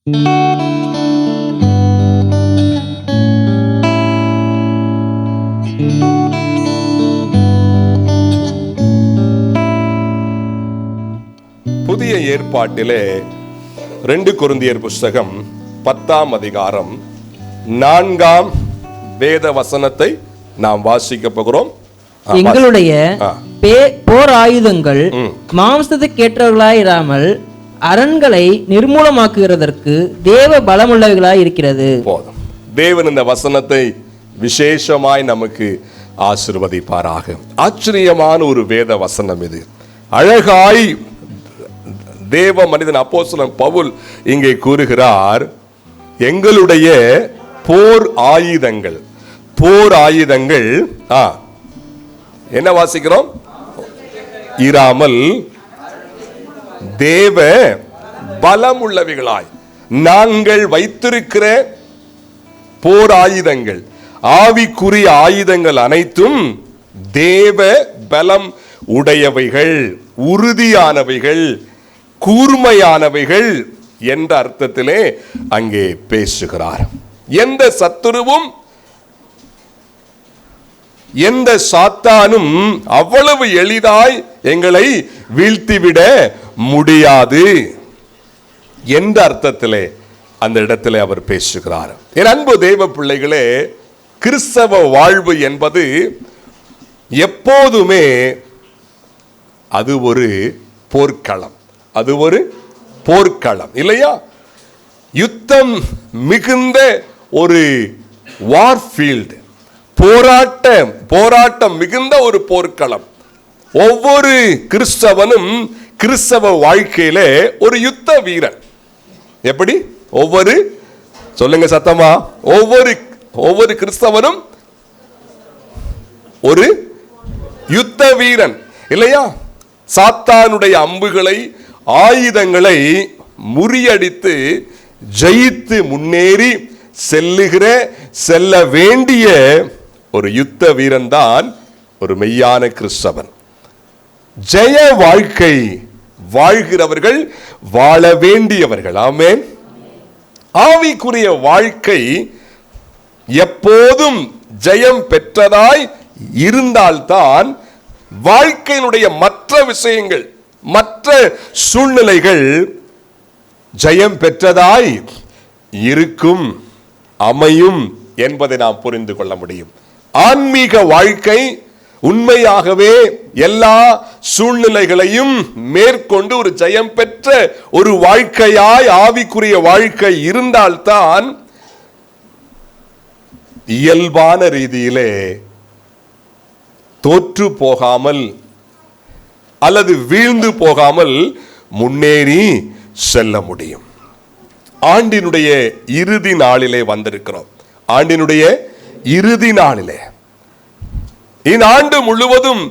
புதிய ஏற்பாட்டிலே 2 கொரிந்தியர் புஸ்தகம் 10ஆம் அதிகாரம் 4ஆம் வேத வசனத்தை நாம் வாசிக்க போகிறோம். எங்களுடைய போர் ஆயுதங்கள் மாம்சத்துக்கேற்றவர்களாயிராமல் அரண்களை நிர்மூலமாக்குகிறதற்கு தேவ பலமுள்ளவைகளாய் இருக்கிறது. போதும். தேவன் இந்த வசனத்தை விசேஷமாய் நமக்கு ஆசீர்வதிப்பாராக. ஆச்சரியமான ஒரு வேத வசனம் இது. அழகாய் தேவ மனிதன் அப்போஸ்தலன் பவுல் இங்கே கூறுகிறார், எங்களுடைய போர் ஆயுதங்கள் என்ன வாசிக்கிறோம்? இராமல் தேவ பலமுள்ளவைகளாய் நாங்கள் வைத்திருக்கிற போர் ஆயுதங்கள், ஆவிக்குரிய ஆயுதங்கள் அனைத்தும் தேவ பலம் உடையவைகள், உறுதியானவைகள், கூர்மையானவைகள் என்ற அர்த்தத்திலே அங்கே பேசுகிறார். எந்த சத்துருவும் எந்த சாத்தானும் அவ்வளவு எளிதாய் எங்களை வீழ்த்திவிட முடியாது என்ற அர்த்தத்திலே அந்த இடத்திலே அவர் பேசுகிறார். என் அன்பு தேவ பிள்ளைகளே, கிறிஸ்தவ வாழ்வு என்பது எப்போதுமே அது ஒரு போர்க்களம், அது ஒரு போர்க்களம் இல்லையா? யுத்தம் மிகுந்த ஒரு வார்ஃபீல்டு, போராட்டம் மிகுந்த ஒரு போர்க்களம். ஒவ்வொரு கிறிஸ்தவனும் கிறிஸ்தவ வாழ்க்கையில ஒரு யுத்த வீரன். எப்படி? சொல்லுங்க சத்தமா, ஒவ்வொரு கிறிஸ்தவனும் ஒரு யுத்த வீரன் இல்லையா? சாத்தானுடைய அம்புகளை, ஆயுதங்களை முறியடித்து ஜெயித்து முன்னேறி செல்ல வேண்டிய ஒரு யுத்த வீரன் தான் ஒரு மெய்யான கிறிஸ்தவன். ஜெய வாழ்க்கை வாழ்கிறவர்கள், வாழ வேண்டியவர்கள். ஆமென். ஆவிக்குரிய வாழ்க்கை எப்போதும் ஜெயம் பெற்றதாய் இருந்தால்தான் வாழ்க்கையினுடைய மற்ற விஷயங்கள், மற்ற சூழ்நிலைகள் ஜெயம் பெற்றதாய் இருக்கும், அமையும் என்பதை நாம் புரிந்து கொள்ள முடியும். ஆன்மீக வாழ்க்கை உண்மையாகவே எல்லா சூழ்நிலைகளையும் மேற்கொண்டு ஒரு ஜெயம் பெற்ற ஒரு வாழ்க்கையாய் ஆவிக்குரிய வாழ்க்கை இருந்தால்தான் இயல்பான ரீதியிலே தோற்று போகாமல் அல்லது வீழ்ந்து போகாமல் முன்னேறி செல்ல முடியும். ஆண்டினுடைய இறுதி நாளிலே வந்திருக்கிறோம். ஆண்டினுடைய இறுதி நாளிலே இந்த ஆண்டு முழுவதும்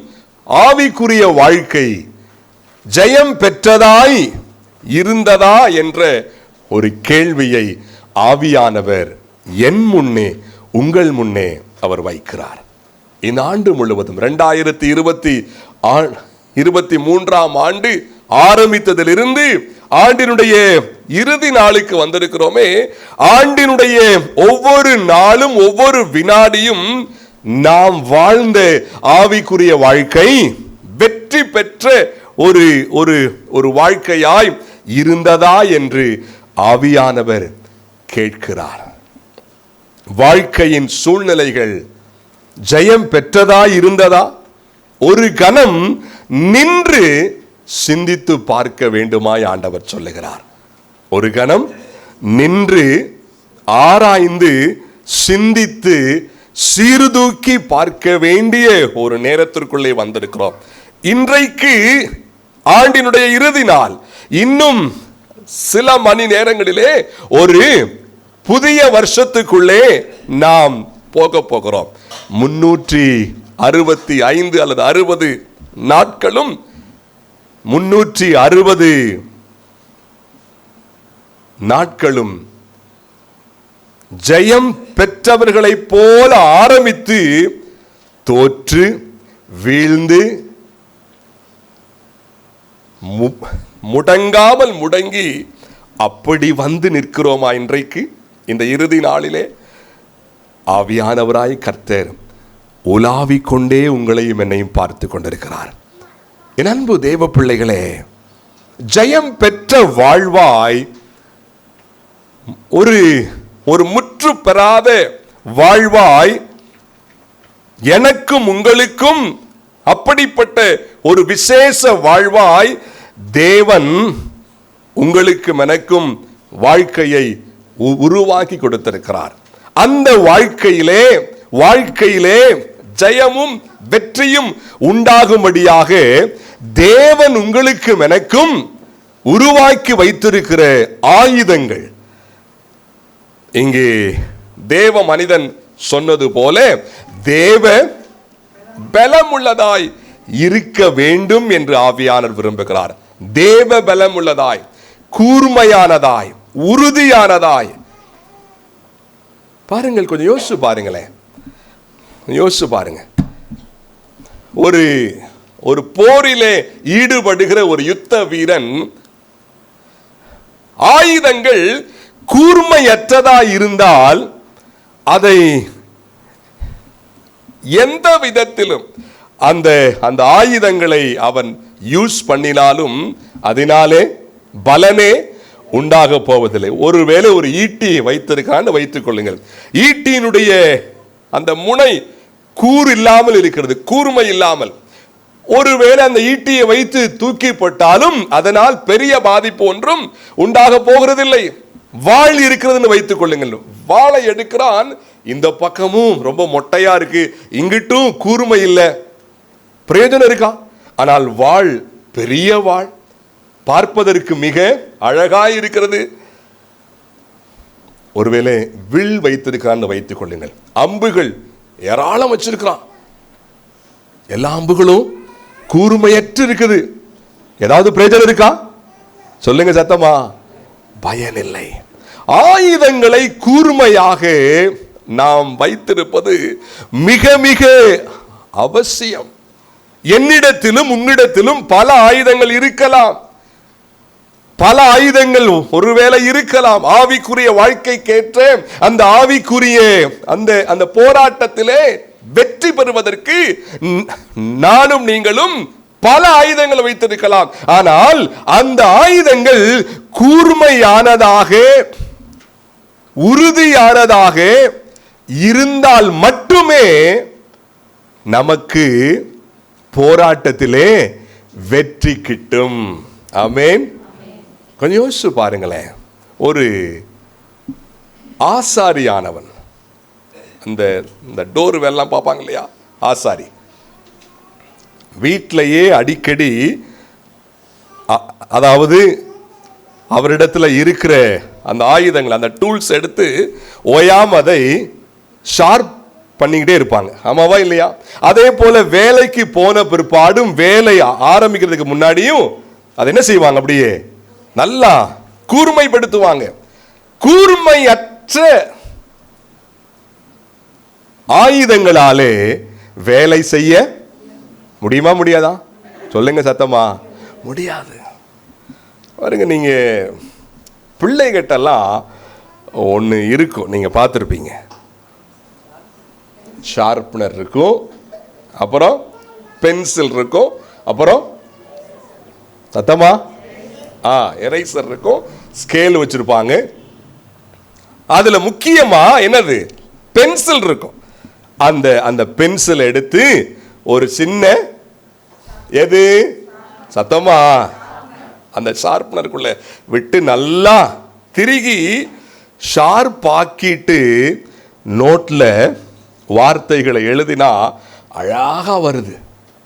ஆவிக்குரிய வாழ்க்கை ஜெயம் பெற்றதாய் இருந்ததா என்ற ஒரு கேள்வியை ஆவியானவர் என் முன்னே, உங்கள் முன்னே அவர் வைக்கிறார். இந்த ஆண்டு முழுவதும் 2023ஆம் ஆண்டு ஆரம்பித்ததிலிருந்து ஆண்டினுடைய இறுதி நாளுக்கு வந்திருக்கிறோமே, ஆண்டினுடைய ஒவ்வொரு நாளும் ஒவ்வொரு வினாடியும் நாம் வாழ்ந்த ஆவிக்குரிய வாழ்க்கை வெற்றி பெற்ற ஒரு வாழ்க்கையாய் இருந்ததா என்று ஆவியானவர் கேட்கிறார். வாழ்க்கையின் சூழ்நிலைகள் ஜெயம் பெற்றதாய் இருந்ததா? ஒரு கணம் நின்று சிந்தித்து பார்க்க வேண்டுமாய் ஆண்டவர் சொல்லுகிறார். ஒரு கணம் நின்று ஆராய்ந்து சிந்தித்து சீர்தூக்கி பார்க்க வேண்டிய ஒரு நேரத்திற்குள்ளே வந்திருக்கிறோம். இன்றைக்கு ஆண்டினுடைய இறுதி நாள். இன்னும் சில மணி நேரங்களிலே ஒரு புதிய வருஷத்துக்குள்ளே நாம் போக போகிறோம். 365 அல்லது 60 நாட்களும் 360 நாட்களும் ஜெயம் பெற்றவர்களை போல ஆரம்பித்து தோற்று வீழ்ந்து முடங்காமல் முடங்கி அப்படி வந்து நிற்கிறோமா இன்றைக்கு? இந்த இறுதி நாளிலே ஆவியானவராய் கர்த்தர் உலாவிக் கொண்டே உங்களையும் என்னையும் பார்த்து கொண்டிருக்கிறார். என் அன்பு தேவ பிள்ளைகளே, ஜெயம் பெற்ற வாழ்வாய் ஒரு முற்று பெறாத வாழ்வாய் எனக்கும் உங்களுக்கும் அப்படிப்பட்ட ஒரு விசேஷ வாழ்வாய் தேவன் உங்களுக்கும் எனக்கும் வாழ்க்கையை உருவாக்கி கொடுத்திருக்கிறார். அந்த வாழ்க்கையிலே ஜெயமும் வெற்றியும் உண்டாகும்படியாக தேவன் உங்களுக்கும் எனக்கும் உருவாக்கி வைத்திருக்கிற ஆயுதங்கள். இங்கே தேவ மனிதன் சொன்னது போல தேவ பலமுள்ளதாய் இருக்க வேண்டும் என்று ஆவியானவர் விரும்புகிறார். தேவ பலமுள்ளதாய், கூர்மையானதாய், உறுதியானதாய். பாருங்கள், கொஞ்சம் யோசிச்சு பாருங்களேன், யோசிச்சு பாருங்க. ஒரு போரிலே ஈடுபடுகிற ஒரு யுத்த வீரன் ஆயுதங்கள் கூர்மையற்றதாய் இருந்தால் அதை எந்த விதத்திலும் அந்த ஆயுதங்களை அவன் யூஸ் பண்ணினாலும் அதனாலே பலனே உண்டாக போவதில்லை. ஒருவேளை ஒரு ஈட்டி வைத்திருக்கான்னு வைத்துக் கொள்ளுங்கள். ஈட்டியினுடைய அந்த முனை கூர் இல்லாமல் இருக்கிறது, கூர்மை இல்லாமல். ஒருவேளை அந்த ஈட்டியை வைத்து தூக்கி போட்டாலும் அதனால் பெரிய பாதிப்பு ஒன்றும் உண்டாக போகிறதில்லை. வாள் இருக்கிறதுன்னு வைத்துக் கொள்ளுங்கள். வாளை எடுக்கிறான், இந்த பக்கமும் ரொம்ப மொட்டையா இருக்கு, இங்கிட்டும் கூர்மை இல்லை, பிரயோஜனம் இருக்கா? ஆனால் வாள் பெரிய வாள், பார்ப்பதற்கு மிக அழகாய் இருக்கிறது. ஒருவேளை வில் வைத்திருக்கான்னு வைத்துக் கொள்ளுங்கள். அம்புகள் ஏராளம் வச்சிருக்கிறான், எல்லா அம்புகளும் கூர்மையற்று இருக்குது. ஏதாவது பிரயோஜனம் இருக்கா? சொல்லுங்க சத்தமா. பயனில்லை. ஆயுதங்களை கூர்மையாக நாம் வைத்திருப்பது மிக மிக அவசியம். என்னிடத்திலும் உன்னிடத்திலும் பல ஆயுதங்கள் இருக்கலாம், பல ஆயுதங்கள் ஒருவேளை இருக்கலாம். ஆவிக்குரிய வாழ்க்கைக்கேற்ற அந்த ஆவிக்குரிய அந்த போராட்டத்திலே வெற்றி பெறுவதற்கு நானும் நீங்களும் பல ஆயுதங்களை வைத்திருக்கலாம். ஆனால் அந்த ஆயுதங்கள் கூர்மையானதாக, உறுதியானதாக இருந்தால் மட்டுமே நமக்கு போராட்டத்திலே வெற்றி கிட்டும். ஆமென். கொஞ்சம் யோசிச்சு பாருங்களேன். ஒரு ஆசாரியானவன், இந்த டோர் வேலாம் பார்ப்பாங்க இல்லையா, ஆசாரி வீட்டிலேயே அடிக்கடி, அதாவது அவரிடத்துல இருக்கிற அந்த ஆயுதங்கள், அந்த டூல்ஸ் எடுத்து ஓயாம அதை ஷார்ப் பண்ணிக்கிட்டே இருப்பாங்க. ஆமாவா இல்லையா? அதே போல வேலைக்கு போன பிற்பாடும், வேலை ஆரம்பிக்கிறதுக்கு முன்னாடியும் அதை என்ன செய்வாங்க, அப்படியே நல்லா கூர்மைப்படுத்துவாங்க. கூர்மையற்ற ஆயுதங்களாலே வேலை செய்ய முடியுமா, முடியாதா? சொல்லுங்க சத்தமா. முடியாது. பாருங்க, நீங்க பிள்ளைகிட்டெல்லாம் ஒன்று இருக்கும், நீங்க பார்த்துருப்பீங்க. ஷார்ப்னர் இருக்கும், அப்புறம் பென்சில் இருக்கும், அப்புறம் சத்தமா எரேசர் இருக்கும், ஸ்கேல் வச்சிருப்பாங்க. அதுல முக்கியமா என்னது, பென்சில் இருக்கும். அந்த பென்சில் எடுத்து ஒரு சின்ன எது சத்தமா அந்த ஷார்ப்னருக்குள்ள விட்டு நல்லா திருகி ஷார்ப் ஆக்கிட்டு நோட்ல வார்த்தைகளை எழுதினா அழகா வருது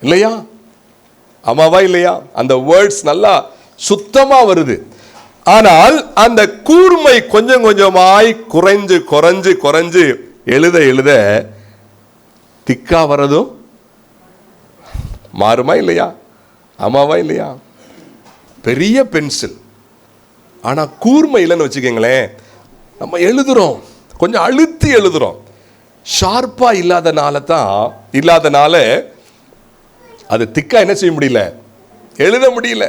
இல்லையா? ஆமாவா இல்லையா? அந்த வேர்ட்ஸ் நல்லா சுத்தமா வருது. ஆனால் அந்த கூர்மை கொஞ்சம் கொஞ்சமாய் குறைஞ்சு குறைஞ்சு குறைஞ்சு எழுத எழுத திக்கா வரதும் மாறுமா இல்லையா? ஆமாவா இல்லையா? பெரிய பென்சில், ஆனா கூர்மை இல்லைன்னு வச்சுக்கோங்களேன், நம்ம எழுதுறோம், கொஞ்சம் அழுத்தி எழுதுறோம். ஷார்ப்பா இல்லாதனால அது திக்கா என்ன செய்ய முடியல, எழுத முடியல.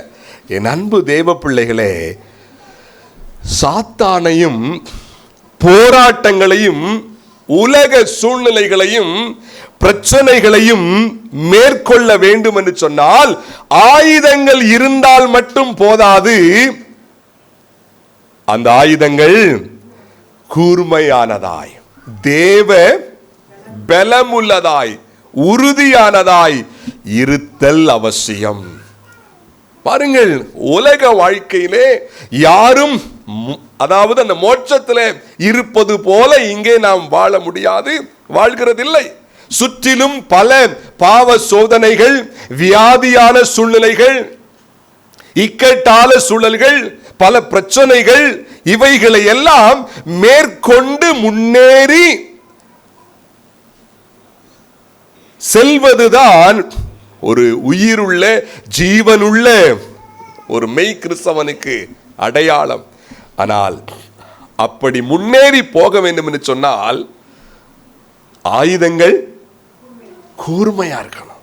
என் அன்பு தேவ பிள்ளைகளே, சாத்தானையும் போராட்டங்களையும் உலக சூழ்நிலைகளையும் பிரச்சனைகளையும் மேற்கொள்ள வேண்டும் என்று சொன்னால் ஆயுதங்கள் இருந்தால் மட்டும் போதாது. அந்த ஆயுதங்கள் கூர்மையானதாய், தேவ பலமுள்ளதாய், உறுதியானதாய் இருத்தல் அவசியம். பாருங்கள், உலக வாழ்க்கையிலே யாரும் அதாவது அந்த மோட்சத்திலே இருப்பது போல இங்கே நாம் வாழ முடியாது, வாழ்கிறதில்லை. சுற்றிலும் பல பாவ சோதனைகள், வியாதியான சூழ்நிலைகள், இக்கட்டான சூழல்கள், பல பிரச்சனைகள், இவைகளை எல்லாம் மேற்கொண்டு முன்னேறி செல்வதுதான் ஒரு உயிருள்ள ஜீவனுள்ள ஒரு மெய் கிறிஸ்தவனுக்கு அடையாளம். ஆனால் அப்படி முன்னேறி போக வேண்டும் என்று சொன்னால் ஆயுதங்கள் கூர்மையா இருக்கணும்.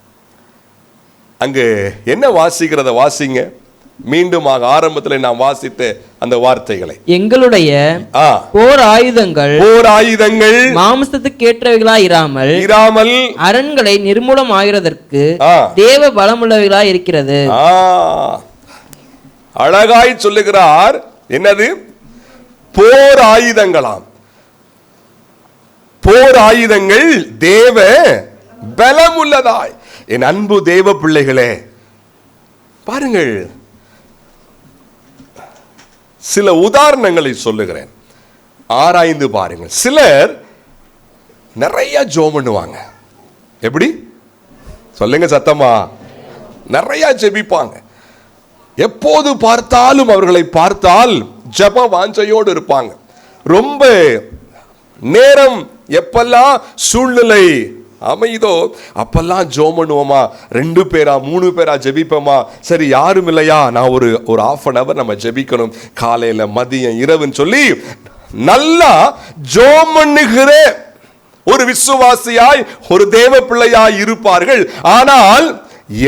அங்கு என்ன வாசிக்கிறத வாசிங்க. மீண்டும் ஆரம்பத்தில் நாம் வாசித்த அந்த வார்த்தைகளை, எங்களுடைய போர் ஆயுதங்கள் மாம்சத்துக்கு ஏற்றவைகளா இராமல் அரண்களை நிர்மூலம் ஆகிறதற்கு தேவ பலமுள்ளவைகளா இருக்கிறது. அழகாய் சொல்லுகிறார். என்னது? போர் ஆயுதங்களாம். போர் ஆயுதங்கள் தேவ பலமுள்ளதாய். என் அன்பு தேவ பிள்ளைகளே, பாருங்கள், சில உதாரணங்களை சொல்லுகிறேன், ஆராய்ந்து பாருங்கள். சிலர் நிறைய ஜெபம் பண்ணுவாங்க. எப்படி சொல்லுங்க சத்தமா? நிறைய ஜெபிப்பாங்க. எப்போது பார்த்தாலும் அவர்களை பார்த்தால் ஜெப வாஞ்சையோடு இருப்பாங்க. ரொம்ப நேரம் எப்பெல்லாம் சூழ்நிலை அமைதோ அப்பெல்லாம் ஜெபம் பண்ணுவோமா, 2 பேரா 3 பேரா ஜெபிப்போமா. சரி, யாரும் இல்லையா, நான் ஒரு ½ hour நம்ம ஜெபிக்கணும், காலையில மதியம் இரவுன்னு சொல்லி நல்லா ஜெபம் பண்ணுகிற ஒரு விசுவாசியாய் ஒரு தேவ பிள்ளையாய் இருப்பார்கள். ஆனால்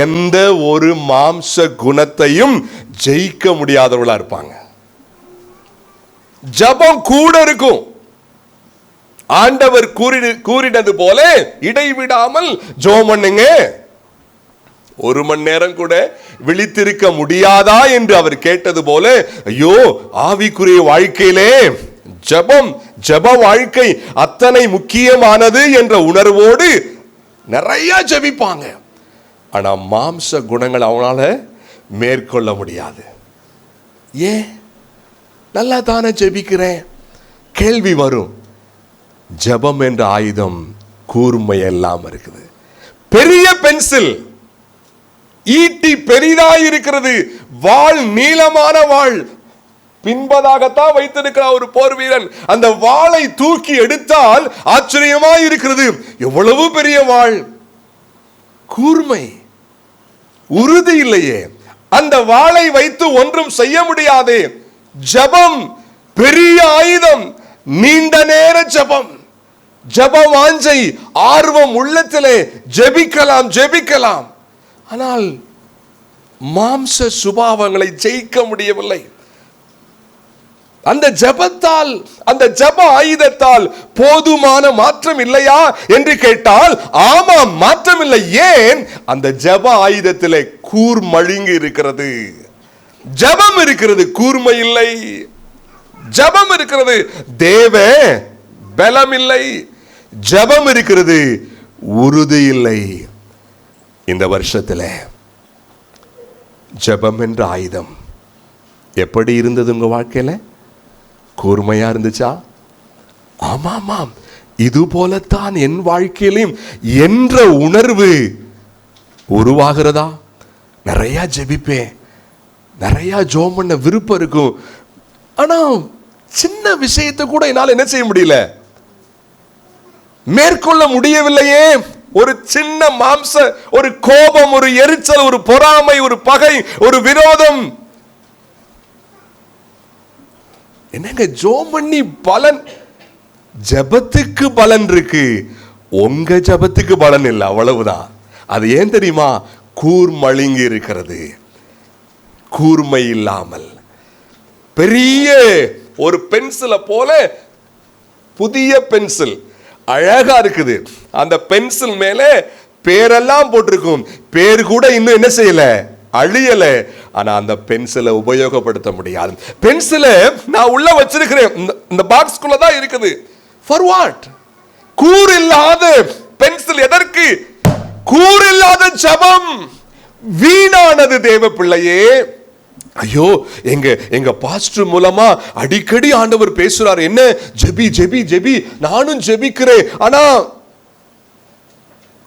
எந்த ஒரு மாம்ச குணத்தையும் ஜெயிக்க முடியாதவர்களா இருப்பாங்க. ஜெபம் கூட இருக்கும். ஆண்டவர் கூறினது போல இடைவிடாமல் ஜெபம் பண்ணுங்க. 1 மணி நேரம் கூட விழித்திருக்க முடியாதா என்று அவர் கேட்டது போல, ஐயோ, ஆவிக்குரிய வாழ்க்கையிலே ஜெப வாழ்க்கை அத்தனை முக்கியமானது என்ற உணர்வோடு நிறைய ஜெபிப்பாங்க. ஆனா மாம்ச குணங்கள் அவனால மேற்கொள்ள முடியாது. ஏன்? நல்லா தானே ஜெபிக்கிறேன். கேள்வி வரும், ஜெபம் என்ற ஆயுதம் கூர்மை எல்லாம் இருக்குது. பெரிய பென்சில், ஈட்டி பெரிதாய் இருக்கிறது, வாள் நீளமான வாள் பின்பதாகத்தான் வைத்திருக்கிறார் ஒரு போர் வீரன். அந்த வாளை தூக்கி எடுத்தால் ஆச்சரியமாய் இருக்கிறது, எவ்வளவு பெரிய வாள். கூர்மை, உறுதி இல்லையே. அந்த வாளை வைத்து ஒன்றும் செய்ய முடியாது. ஜெபம் பெரிய ஆயுதம், நீண்ட நேர ஜெபம், ஜெப வாஞ்சை, ஆர்வம் உள்ளத்திலே ஜெபிக்கலாம். ஆனால் மாம்ச சுபாவங்களை ஜெயிக்க முடியவில்லை. அந்த ஜெபத்தால், அந்த ஜெப ஆயுதத்தால் போதுமான மாற்றம் இல்லையா என்று கேட்டால் ஆமாம், மாற்றம் இல்லை. ஏன்? அந்த ஜெப ஆயுதத்திலே கூர்மழுங்கி இருக்கிறது. ஜெபம் இருக்கிறது, கூர்மை இல்லை. ஜெபம் இருக்கிறது, தேவ பலம் இல்லை. ஜெபம் இருக்கிறது, உறுதி இல்லை. இந்த வருஷத்தில் ஜெபம் என்ற ஆயுதம் எப்படி இருந்தது உங்க வாழ்க்கையில? கூர்மையா இருந்துச்சா? ஆமாம், இது போலத்தான் என் வாழ்க்கையிலும் என்ற உணர்வு உருவாகிறதா? நிறைய ஜெபிப்பேன், நிறைய ஜெபம் பண்ண விருப்பம் இருக்கும். ஆனா சின்ன விஷயத்தை கூட என்னால் என்ன செய்ய முடியல, மேற்கொள்ள முடியவில்லையே. ஒரு சின்ன மாம்ச, ஒரு கோபம், ஒரு எரிச்சல், ஒரு பொறாமை, ஒரு பகை, ஒரு விரோதம். என்னங்க ஜெபம் பண்ணி பலன்? ஜெபத்துக்கு பலன் இருக்கு, உங்க ஜெபத்துக்கு பலன் இல்லை, அவ்வளவுதான். அது ஏன் தெரியுமா? கூர்மழுங்கி இருக்கிறது. கூர்மை இல்லாமல் பெரிய ஒரு பென்சிலை போல புதிய பென்சில் அழகா இருக்குது. அந்த பென்சில் மேல பேரெல்லாம் போட்டிருக்கும். பேர் கூட இன்னும் என்ன செய்யல, அழியல. ஆனா அந்த பென்சிலை உபயோகப்படுத்த முடியாது. பென்சிலை நான் உள்ள வச்சிருக்கிறேன், இந்த பாக்ஸ்குள்ள தான் இருக்குது. For what? கூர் இல்லாத பென்சில் எதற்கு? கூர் இல்லாத ஜெபம் வீணானது. தேவ பிள்ளையே, ஐயோ, எங்க பாஸ்டர் மூலமா அடிக்கடி ஆண்டவர் பேசுறார், என்ன ஜெபி ஜெபி ஜெபி, நானும் ஜெபிக்கிறேன். ஆனா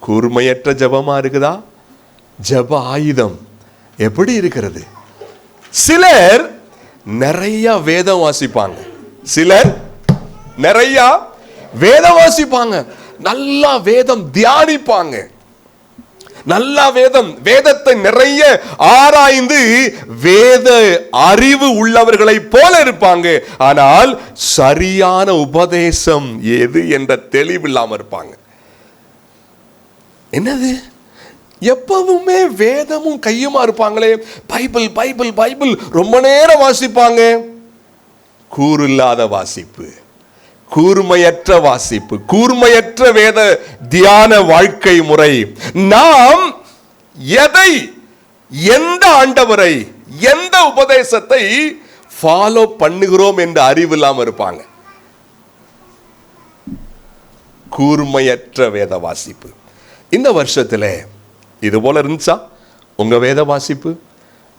கூர்மையற்ற ஜெபமா இருக்குதா? ஜெப ஆயுதம் எப்படி இருக்கிறது? சிலர் நிறைய வேதம் வாசிப்பாங்க, சிலர் நிறைய வேதம் வாசிப்பாங்க, நல்லா வேதம் தியானிப்பாங்க, நல்லா வேதத்தை நிறைய ஆராய்ந்து வேத அறிவு உள்ளவர்களை போல இருப்பாங்க. ஆனால் சரியான உபதேசம் எது என்ற தெளிவு இல்லாம இருப்பாங்க. என்னது, எப்பவுமே வேதமும் கையுமா இருப்பாங்களே, பைபிள் பைபிள் பைபிள் ரொம்ப நேரம் வாசிப்பாங்க. கூறில்லாத வாசிப்பு, கூர்மையற்ற வாசிப்பு, கூர்மையற்ற வேத தியான வாழ்க்கை முறை. நாம் எதை, எந்த ஆண்டவரை, எந்த உபதேசத்தை ஃபாலோ பண்ணுகிறோம் என்ற அறிவு இல்லாம இருப்பாங்க. கூர்மையற்ற வேத வாசிப்பு. இந்த வருஷத்துல இது போல இருந்துச்சா உங்க வேத வாசிப்பு?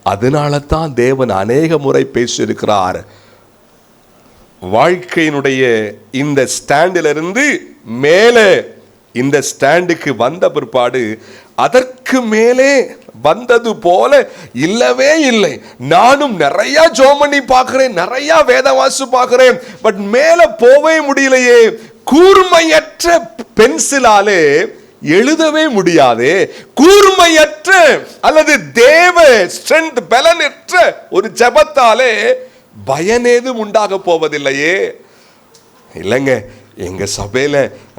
அதனால தான் தேவன் அநேக முறை பேசியிருக்கிறார். வாழ்க்கையினுடைய இந்த ஸ்டாண்டிலிருந்து மேலே இந்த ஸ்டாண்டுக்கு வந்த பிற்பாடு அதற்கு மேலே வந்தது போல இல்லவே இல்லை. நானும் நிறைய ஜோமணி பார்க்கிறேன், நிறைய வேதவாசு பார்க்கிறேன், பட் மேல போவே முடியலையே. கூர்மையற்ற பென்சிலாலே எழுதவே முடியாது. கூர்மையற்ற அல்லது தேவ ஸ்ட்ரென்த் பலனற்ற ஒரு ஜெபத்தாலே பயனேதும் உண்டாக போவதில்லையே. இல்லைங்க, எங்க சபையில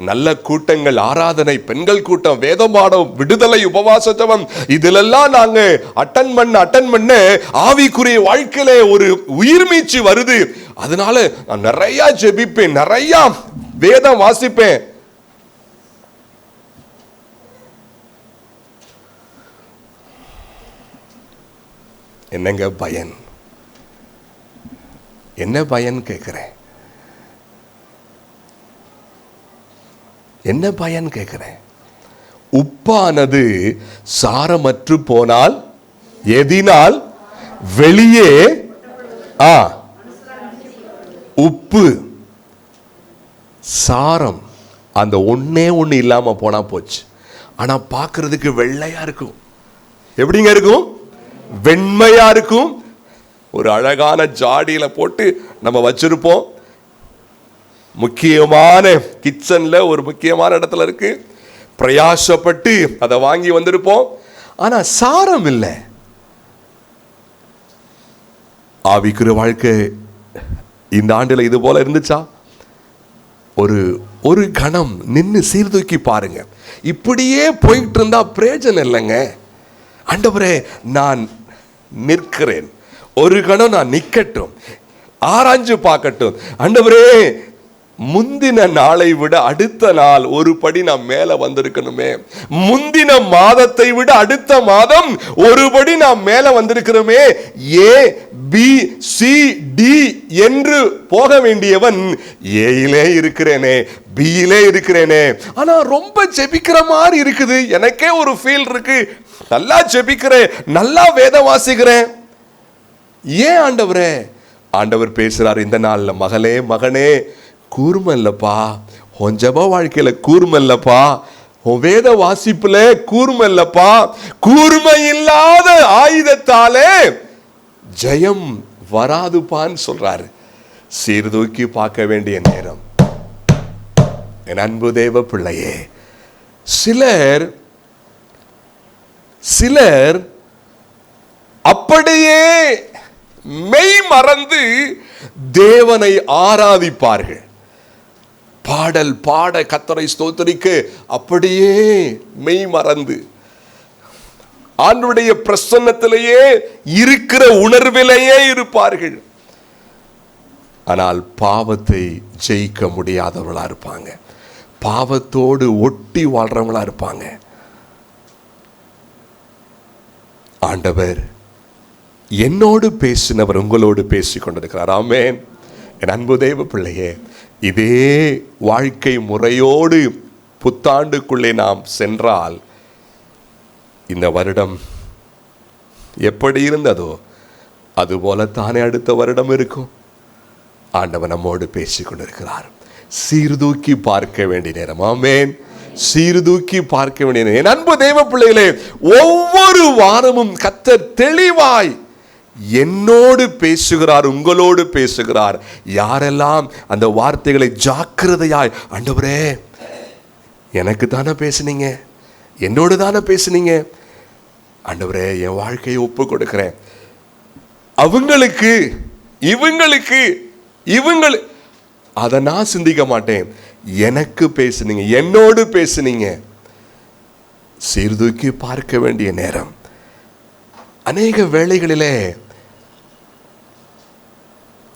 நல்ல கூட்டங்கள், ஆராதனை, பெண்கள் கூட்டம், வேதபாடம், விடுதலை, உபவாச ஜெபம், இதிலெல்லாம் நாங்க அட்டன் பண்ண ஆவிக்குரிய வாழ்க்கையில ஒரு உயிர்மீச்சு வருது. அதனால நான் நிறைய ஜெபிப்பேன், நிறைய வேதம் வாசிப்பேன். என்னங்க பயன்? என்ன பயன் கேட்கிறேன்? என்ன பயன் கேட்கிறேன்? உப்பானது சாரமற்று போனால் எதினால் வெளியே உப்பு சாரம் அந்த ஒன்னே ஒண்ணு இல்லாம போனா போச்சு. ஆனா பார்க்கிறதுக்கு வெள்ளையா இருக்கும். எப்படிங்க இருக்கும்? வெண்மையா இருக்கும். ஒரு அழகான ஜாடியில போட்டு நம்ம வச்சிருப்போம். முக்கியமான கிச்சன்ல ஒரு முக்கியமான இடத்துல இருக்கு, பிரயாசப்பட்டு அதை வாங்கி வந்திருப்போம். ஆனா சாரம் இல்லை. ஆவிக்குரிய வாழ்க்கை இந்த ஆண்டுல இது போல இருந்துச்சா? ஒரு கணம் நின்று சீர்தூக்கி பாருங்க. இப்படியே போயிட்டு இருந்தா பிரயோஜனம் இல்லைங்க. ஆண்டவரே, நான் நிற்கிறேன், ஒரு கணம் நான் நிக்கட்டும், ஆராய்ஞ்சு பார்க்கட்டும். ஆண்டவரே, முந்தின நாளை விட அடுத்த நாள் ஒரு படி நாம் மேல வந்திருக்கணுமே. முந்தின மாதத்தை விட அடுத்த மாதம் ஒரு படி நாம் மேல வந்திருக்கிறோமே. ஏ பி சி டி என்று போக வேண்டியவன் ஏயிலே இருக்கிறேனே, பியிலே இருக்கிறேனே. ஆனா ரொம்ப ஜெபிக்கிற மாதிரி இருக்குது. எனக்கே ஒரு ஃபீல் இருக்கு, நல்லா ஜெபிக்கிறேன், நல்லா வேதம் வாசிக்கிறேன். ஏன் ஆண்டவரே? ஆண்டவர் பேசுறார் இந்த நாள்ல, மகளே மகனே, கூர்மை இல்லப்பா, உன் ஜெப வாழ்க்கையில கூர்மை இல்லப்பா, உன் வேத வாசிப்புல கூர்மை இல்லப்பா. கூர்மை இல்லாத ஆயுதத்தாலே ஜெயம் வராதுப்பான்னு சொல்றாரு. சீர்தூக்கி பார்க்க வேண்டிய நேரம். என் அன்பு தேவ பிள்ளையே, சிலர் அப்படியே மெய் மறந்து தேவனை ஆராதிப்பார்கள். பாடல் பாட, கர்த்தரை ஸ்தோத்திரிக்க அப்படியே மெய் மறந்து ஆண்டவருடைய பிரசன்னத்திலேயே இருக்கிற உணர்விலேயே இருப்பார்கள். ஆனால் பாவத்தை ஜெயிக்க முடியாதவர்களா இருப்பாங்க. பாவத்தோடு ஒட்டி வாழ்றவங்களா இருப்பாங்க. ஆண்டவர் என்னோடு பேசினவர் உங்களோடு பேசிக் கொண்டிருக்கிறார். ஆமென். என் அன்பு தேவ பிள்ளையே, இதே வாழ்க்கை முறையோடு புத்தாண்டுக்குள்ளே நாம் சென்றால் இந்த வருடம் எப்படி இருந்ததோ அதுபோலத்தானே அடுத்த வருடம் இருக்கும். ஆண்டவர் நம்மோடு பேசிக் கொண்டிருக்கிறார். சீர்தூக்கி பார்க்க வேண்டிய நேரம். ஆமென். சீர்தூக்கி பார்க்க வேண்டிய நேரம். என் அன்பு தேவ பிள்ளைகளே, ஒவ்வொரு வாரமும் கர்த்தர் தெளிவாய் என்னோடு பேசுகிறார், உங்களோடு பேசுகிறார். யாரெல்லாம் அந்த வார்த்தைகளை ஜாக்கிரதையாய், ஆண்டவரே எனக்கு தானே பேசுனீங்க, என்னோடு தானே பேசுனீங்க, ஆண்டவரே என் வாழ்க்கையை ஒப்பு கொடுக்கிறேன், அவங்களுக்கு இவங்களுக்கு அதை நான் சிந்திக்க மாட்டேன், எனக்கு பேசுனீங்க, என்னோடு பேசுனீங்க. சீர்தூக்கி பார்க்க வேண்டிய நேரம். அநேக வேளைகளிலே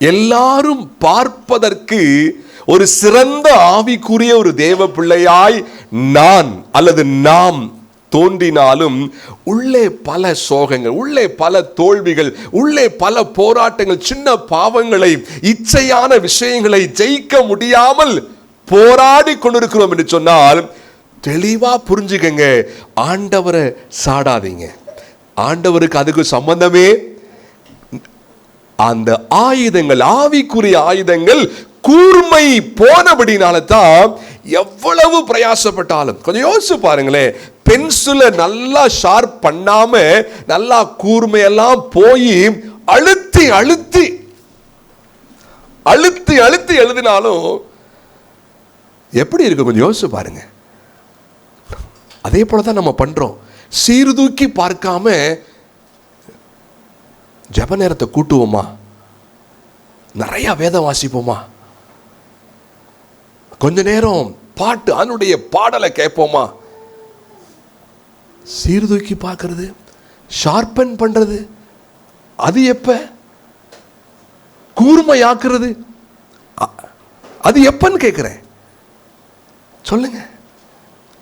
எல்லாரும் பார்ப்பதற்கு ஒரு சிறந்த ஆவிக்குரிய ஒரு தேவ பிள்ளையாய் நான் அல்லது நாம் தோன்றினாலும் உள்ளே பல சோகங்கள், உள்ளே பல தோல்விகள், உள்ளே பல போராட்டங்கள், சின்ன பாவங்களை, இச்சையான விஷயங்களை ஜெயிக்க முடியாமல் போராடி கொண்டிருக்கிறோம் என்று சொன்னால் தெளிவா புரிஞ்சுக்கங்க. ஆண்டவரை சாடாதீங்க. ஆண்டவருக்கு அதுக்கு சம்பந்தமே. அந்த ஆயுதங்கள், ஆவிக்குரிய ஆயுதங்கள் கூர்மை போனபடினால தான் எவ்வளவு பிரயாசப்பட்டாலும். கொஞ்சம் யோசிச்சு பாருங்களேன், பென்சிலை நல்லா ஷார்ப் பண்ணாம நல்லா கூர்மையெல்லாம் போய் அழுத்தி அழுத்தி அழுத்தி அழுத்தி எழுதினாலும் எப்படி இருக்கு? கொஞ்சம் யோசிச்சு பாருங்க. அதே போலதான் நம்ம பண்றோம். சீர்தூக்கி பார்க்காம ஜெப நேரத்தை கூட்டுவோமா, நிறைய வேதம் வாசிப்போமா, கொஞ்ச நேரம் பாட்டு அவனுடைய பாடலை கேட்போமா. சீர்தூக்கி பார்க்கிறது, ஷார்பன் பண்றது, அது எப்ப? கூர்மையாக்குறது அது எப்பன்னு கேட்கிறேன். சொல்லுங்க.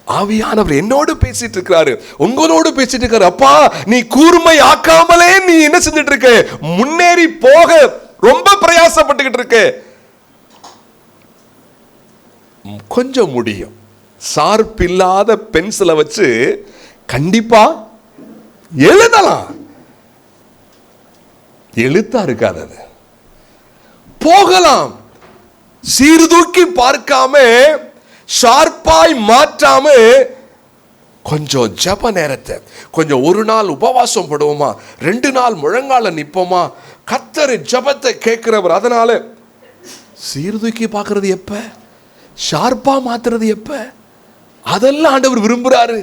ஆவியானவர் என்னோடு பேசிட்டு இருக்கிறாரு, உங்களோடு பேசிட்டு இருக்காரு. அப்பா, நீ கூர்மை ஆக்காமலே நீ என்ன செஞ்சிட்டு இருக்க? முன்னேறி போக ரொம்ப பிரயாசப்பட்டுக்கிட்டு இருக்க. கொஞ்சம் முடியும். ஷார்ப் இல்லாத பென்சிலை வச்சு கண்டிப்பா எழுதலாம். எழுத்தா இருக்காது, அது போகலாம். சீர்தூக்கி பார்க்காம, ஷார்ப்பாய் மாற்றாம, கொஞ்சம் ஜெப நேரத்தை, கொஞ்சம் ஒரு நாள் உபவாசம் படுவோமா, 2 நாள் முழங்கால நிப்போமா. கர்த்தர் ஜெபத்தை கேட்கிறவர். அதனால சீர்தூக்கி பார்க்கிறது எப்ப, ஷார்ப்பா மாத்துறது எப்ப, அதெல்லாம் ஆண்டவர் விரும்புறாரு.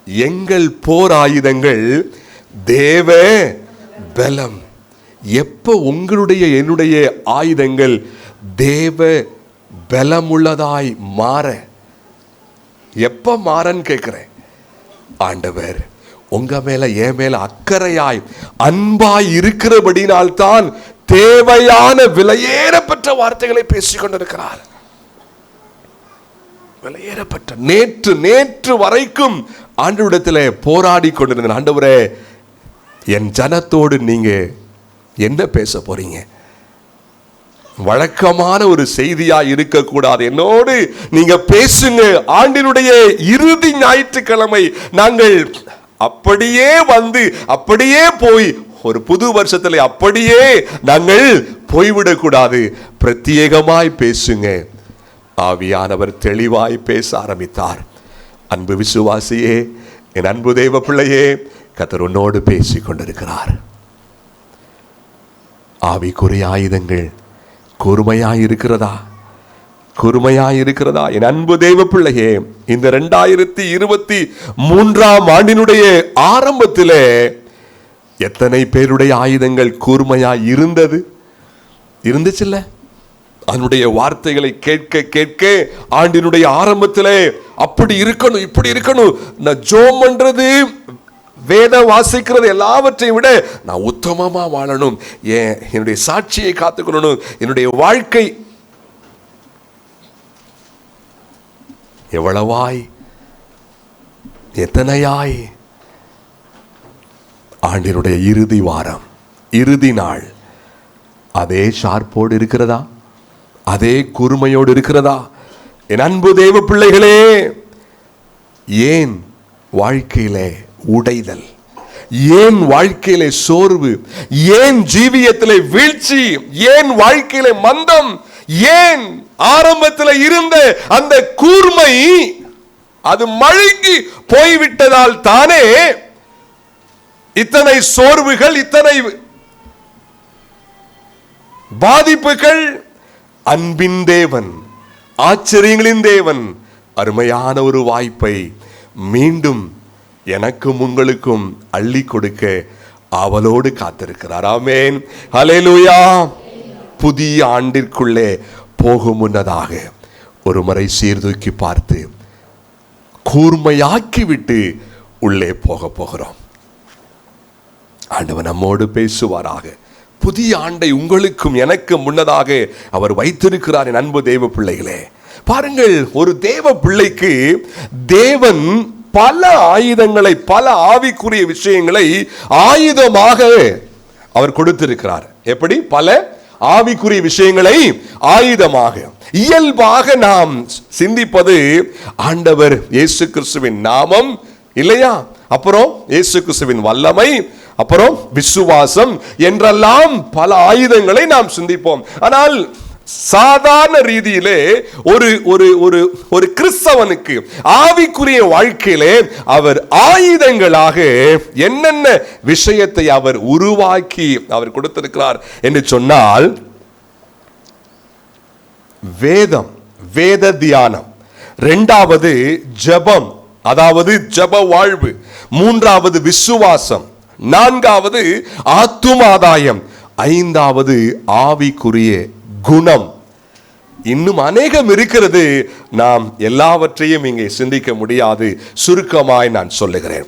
எங்கள் போர் ஆயுதங்கள் தேவ பலம். எப்ப உங்களுடைய என்னுடைய ஆயுதங்கள் தேவ பலமுள்ளதாய் மாற, எப்ப மாறன்னு கேட்கிறேன். ஆண்டவர் உங்க மேல என் மேல அக்கறையாய் அன்பாய் இருக்கிறபடினால்தான் தேவையான விலையேறப்பட்ட வார்த்தைகளை பேசிக் கொண்டிருக்கிறார். விலையேறப்பட்ட நேற்று வரைக்கும் ஆண்டவரிடத்தில் போராடி கொண்டிருந்த ஆண்டவரே, என் ஜனத்தோடு நீங்க என்ன பேச போறீங்க? வழக்கமான ஒரு செய்தியா இருக்கக்கூடாது, என்னோடு நீங்க பேசுங்க. ஆண்டினுடைய இறுதி ஞாயிற்றுக்கிழமை நாங்கள் அப்படியே வந்து அப்படியே போய் ஒரு புது வருஷத்துல அப்படியே நாங்கள் போய்விடக்கூடாது. பிரத்யேகமாய் பேசுங்க. ஆவியானவர் தெளிவாய் பேச ஆரம்பித்தார். அன்பு விசுவாசியே, என் அன்பு தேவ பிள்ளையே, கர்த்தர் உன்னோடு பேசிக் கொண்டிருக்கிறார். ஆவிக்குரிய ஆயுதங்கள் கூர்மையாயிருக்கிறதா? கூர்மையாயிருக்கிறதா? என் அன்பு தேவ பிள்ளையே, இந்த 2023ஆம் ஆண்டினுடைய ஆரம்பத்திலே எத்தனை பேருடைய ஆயுதங்கள் கூர்மையாய் இருந்துச்சுல்ல? அதனுடைய வார்த்தைகளை கேட்க கேட்க ஆண்டினுடைய ஆரம்பத்திலே அப்படி இருக்கணும், இப்படி இருக்கணும். நான் ஜோம் பண்றது வேதம் வாசிக்கிறது எல்லாவற்றையும் விட நான் உத்தமமா வாழணும், என்னுடைய சாட்சியை காத்துக்கொள்ளணும், என்னுடைய வாழ்க்கை எவ்வளவாய் எத்தனையாய் ஆண்டினுடைய இறுதி வாரம், இறுதி நாள் அதே ஷார்ப்போடு இருக்கிறதா? அதே கூர்மையோடு இருக்கிறதா? என் அன்பு தேவ பிள்ளைகளே, ஏன் வாழ்க்கையிலே உடைதல், ஏன் வாழ்க்கையிலே சோர்வு, ஏன் ஜீவியத்திலே வீழ்ச்சி, ஏன் வாழ்க்கையிலே மந்தம், ஏன் ஆரம்பத்தில் இருந்த அந்த கூர்மை அது மழுங்கி போய்விட்டதால் தானே இத்தனை சோர்வுகள், இத்தனை பாதிப்புகள். அன்பின் தேவன், ஆச்சரியங்களின் தேவன் அருமையான ஒரு வாய்ப்பை மீண்டும் எனக்கும் உங்களுக்கும் அள்ளி கொடுக்க அவளோடு காத்திருக்கிறார். ஆமென், ஹல்லேலூயா. புதிய ஆண்டிற்குள்ளே போகும் முன்னதாக ஒரு முறை சீர்தூக்கி பார்த்து கூர்மையாக்கி விட்டு உள்ளே போக போகிறோம். ஆண்டவர் நம்மோடு பேசுவாராக. புதிய ஆண்டை உங்களுக்கும் எனக்கு முன்னதாக அவர் வைத்திருக்கிறார். என் அன்பு தேவ பிள்ளைகளே, பாருங்கள், ஒரு தேவ பிள்ளைக்கு தேவன் பல ஆயுதங்களை, பல ஆவிக்குரிய விஷயங்களை ஆயுதமாக அவர் கொடுத்திருக்கிறார். எப்படி? பல ஆவிக்குரிய விஷயங்களை ஆயுதமாக. இயல்பாக நாம் சிந்திப்பது ஆண்டவர் இயேசு கிறிஸ்துவின் நாமம் இல்லையா? அப்புறம் இயேசு கிறிஸ்துவின் வல்லமை, அப்புறம் விசுவாசம் என்றெல்லாம் பல ஆயுதங்களை நாம் சிந்திப்போம். ஆனால் சாதாரண ரீதியிலே ஒரு ஒரு ஒரு ஒரு கிறிஸ்தவனுக்கு ஆவிக்குரிய வாழ்க்கையிலே அவர் ஆயுதங்களாக என்னென்ன விஷயத்தை அவர் உருவாக்கி அவர் கொடுத்திருக்கிறார் என்று சொன்னால், வேதம், வேத தியானம், இரண்டாவது ஜெபம், அதாவது ஜெப வாழ்வு, மூன்றாவது விசுவாசம், நான்காவது ஆத்துமாதாயம், ஐந்தாவது ஆவிக்குரிய குணம். இன்னும் அநேகம் இருக்கிறது. நாம் எல்லாவற்றையும் இங்கே சிந்திக்க முடியாது. சுருக்கமாய் நான் சொல்லுகிறேன்.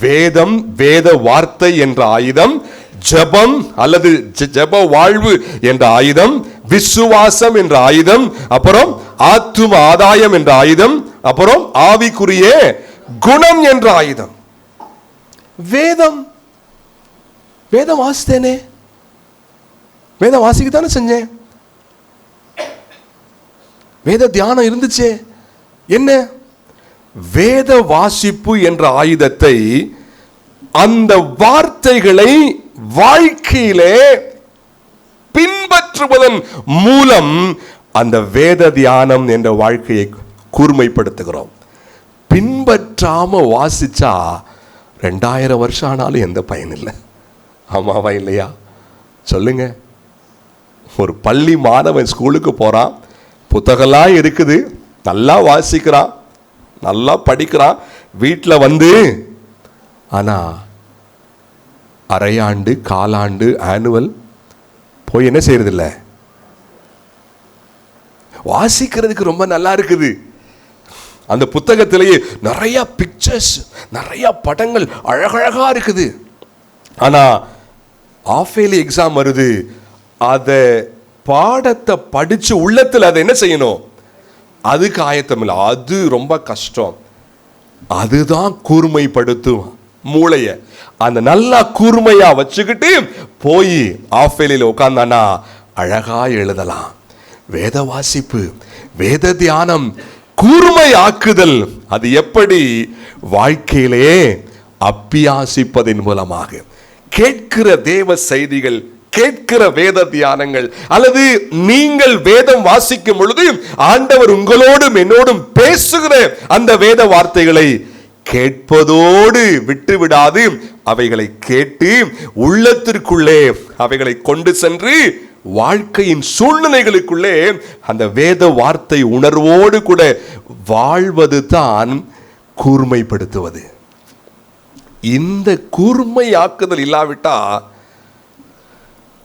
வேதம், வேத வார்த்தை என்ற ஆயுதம், ஜெபம் அல்லது ஜெப வாழ்வு என்ற ஆயுதம், விசுவாசம் என்ற ஆயுதம், அப்புறம் ஆத்தும ஆதாயம் என்ற ஆயுதம், அப்புறம் ஆவிக்குரிய குணம் என்ற ஆயுதம். வேதம், வேதம் வாசித்தேனே, வேதம் வாசிக்கத்தானே செஞ்சேன். வேத தியானம் இருந்துச்சே. என்ன? வேத வாசிப்பு என்ற ஆயுதத்தை, அந்த வார்த்தைகளை வாழ்க்கையிலே பின்பற்றுவதன் மூலம் அந்த வேத தியானம் என்ற வாழ்க்கையை கூர்மைப்படுத்துகிறோம். பின்பற்றாம வாசிச்சா 2000 வருஷம் ஆனாலும் எந்த பயன் இல்லை. ஆமாவா இல்லையா? சொல்லுங்க. ஒரு பள்ளி மாணவன் ஸ்கூலுக்கு போறான், புத்தகம்லாம் இருக்குது, நல்லா வாசிக்கிறான், நல்லா படிக்கிறான், வீட்டில் வந்து ஆனா அரையாண்டு, காலாண்டு, ஆனுவல் போய் என்ன செய்யறதில்ல, வாசிக்கிறதுக்கு ரொம்ப நல்லா இருக்குது. அந்த புத்தகத்திலேயே நிறைய பிக்சர்ஸ், நிறைய படங்கள் அழகழகா இருக்குது. ஆனா ஆஃப் இயர்லி எக்ஸாம் வருது, அதை பாடத்தை படிச்சு உள்ளத்தில் அதை என்ன செய்யணும், அதுக்கு ஆயத்தம் இல்லை. அது ரொம்ப கஷ்டம். அதுதான் கூர்மைப்படுத்தும் மூளைய. அந்த நல்லா கூர்மையா வச்சுக்கிட்டு போய் ஆஃப் இயர்லியில் உட்கார்ந்தானா அழகா எழுதலாம். வேத வாசிப்பு, வேத தியானம், கூர்மை ஆக்குதல், அது எப்படி? வாழ்க்கையிலே அப்பியாசிப்பதன் மூலமாக, கேட்கிற தேவ செய்திகள், கேட்கிற வேத தியானங்கள், அல்லது நீங்கள் வேதம் வாசிக்கும் பொழுது ஆண்டவர் உங்களோடும் என்னோடும் பேசுகிற அந்த வேத வார்த்தைகளை கேட்பதோடு விட்டு விடாது, அவைகளை கேட்டு உள்ளத்திற்குள்ளே அவைகளை கொண்டு சென்று வாழ்க்கையின் சூழ்நிலைகளுக்குள்ளே அந்த வேத வார்த்தை உணர்வோடு கூட வாழ்வது தான் கூர்மைப்படுத்துவது. இந்த கூர்மையாக்குதல் இல்லாவிட்டா